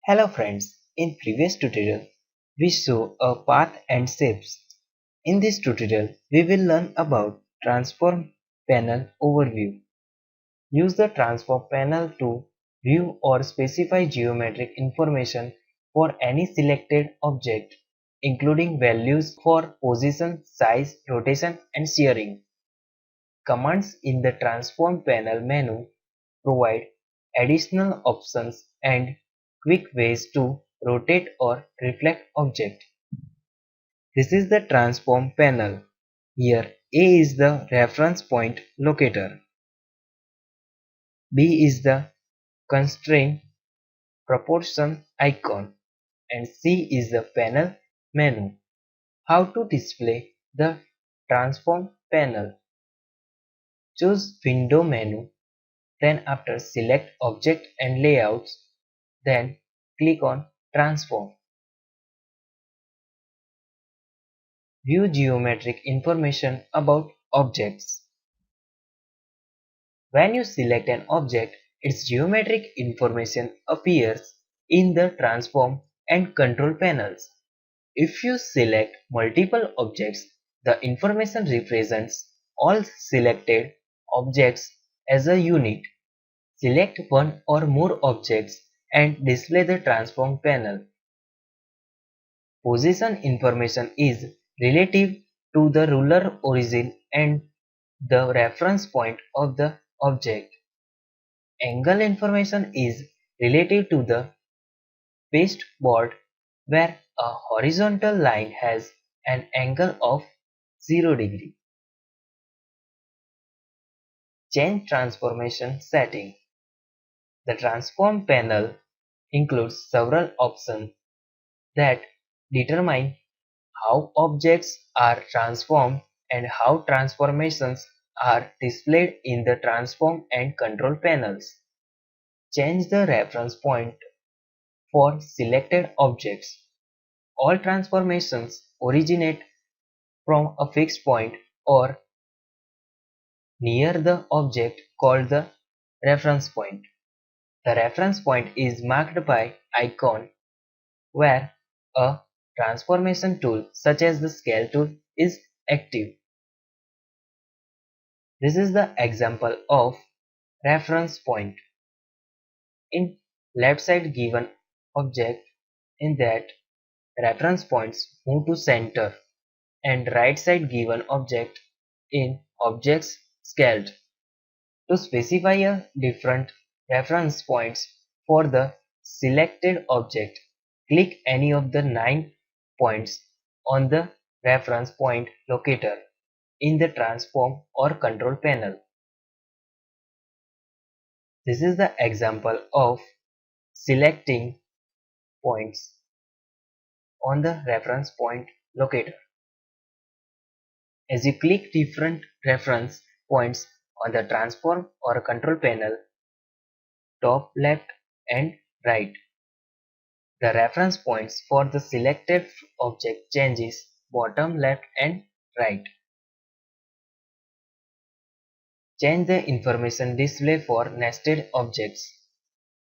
Hello friends, in previous tutorial we saw a path and shapes. In this tutorial we will learn about transform panel overview. Use the transform panel to view or specify geometric information for any selected object, including values for position, size, rotation and shearing. Commands in the transform panel menu provide additional options and quick ways to rotate or reflect object. This is the transform panel. Here A is the reference point locator, B is the constraint proportion icon, and C is the panel menu. How to display the transform panel? Choose window menu, then after select object and layouts, then click on transform. View geometric information about objects. When you select an object, its geometric information appears in the transform and control panels. If you select multiple objects, the information represents all selected objects as a unit. Select one or more objects and display the transform panel. Position information is relative to the ruler origin and the reference point of the object. Angle information is relative to the pasteboard where a horizontal line has an angle of 0 degree. Change transformation setting. The transform panel includes several options that determine how objects are transformed and how transformations are displayed in the transform and control panels. Change the reference point for selected objects. All transformations originate from a fixed point or near the object called the reference point. The reference point is marked by icon where a transformation tool such as the scale tool is active. This is the example of reference point. In left side given object, in that reference points move to center, and right side given object in objects scaled. To specify a different reference points for the selected object, click any of the 9 points on the reference point locator in the transform or control panel. This is the example of selecting points on the reference point locator. As you click different reference points on the transform or control panel, top, left and right, the reference points for the selected object changes bottom, left and right. Change the information display for nested objects.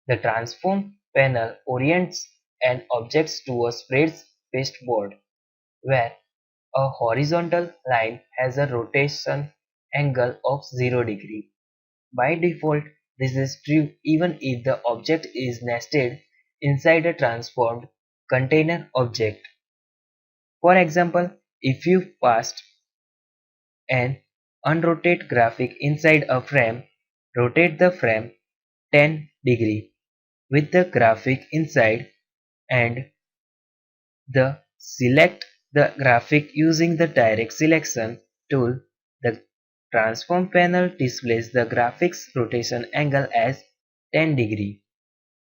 The transform panel orients an object to a spread pasteboard where a horizontal line has a rotation angle of 0 degree. By default, this is true even if the object is nested inside a transformed container object. For example, if you passed an unrotate graphic inside a frame, rotate the frame 10 degree with the graphic inside and select the graphic using the direct selection tool. The transform panel displays the graphic's rotation angle as 10 degree.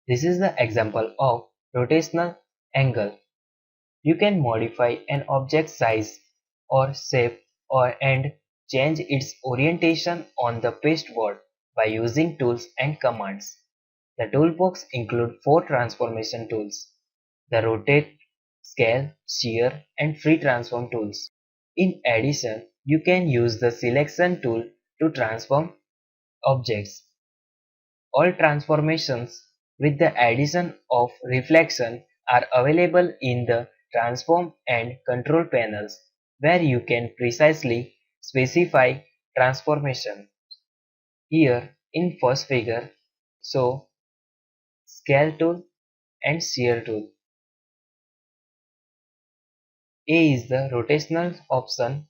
This is the example of rotational angle. You can modify an object size or shape and change its orientation on the pasteboard by using tools and commands. The toolbox includes 4 transformation tools: the rotate, scale, shear, and free transform tools. In addition, you can use the selection tool to transform objects. All transformations with the addition of reflection are available in the transform and control panels where you can precisely specify transformation. Here in first figure, show scale tool and shear tool. A is the rotational option,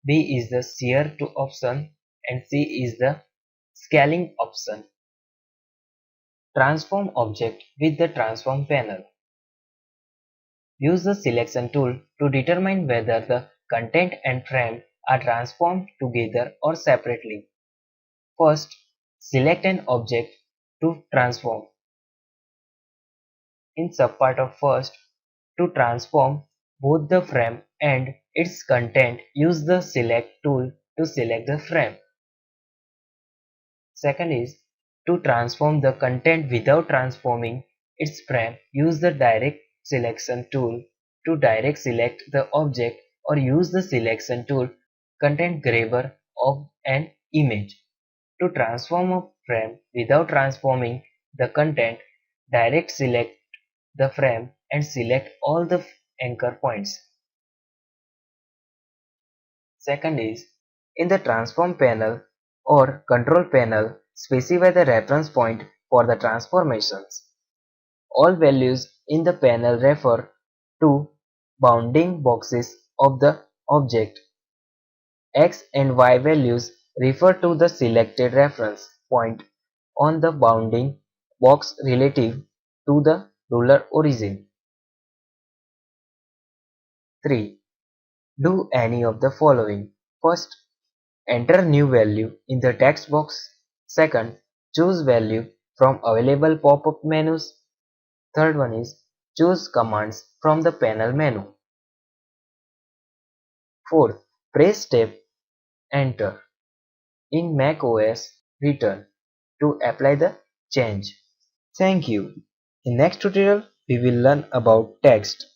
B is the shear to option, and C is the scaling option. Transform object with the transform panel. Use the selection tool to determine whether the content and frame are transformed together or separately. First, select an object to transform. In subpart of first, to transform both the frame and its content, use the select tool to select the frame. Second is to transform the content without transforming its frame, use the direct selection tool to direct select the object or use the selection tool content grabber of an image. To transform a frame without transforming the content, direct select the frame and select all the anchor points. Second is, in the transform panel or control panel, specify the reference point for the transformations. All values in the panel refer to bounding boxes of the object. X and Y values refer to the selected reference point on the bounding box relative to the ruler origin. 3. Do any of the following. First, enter new value in the text box. Second, choose value from available pop-up menus. Third one is choose commands from the panel menu. Fourth, press tab enter in macOS return to apply the change. Thank you. In next tutorial we will learn about text.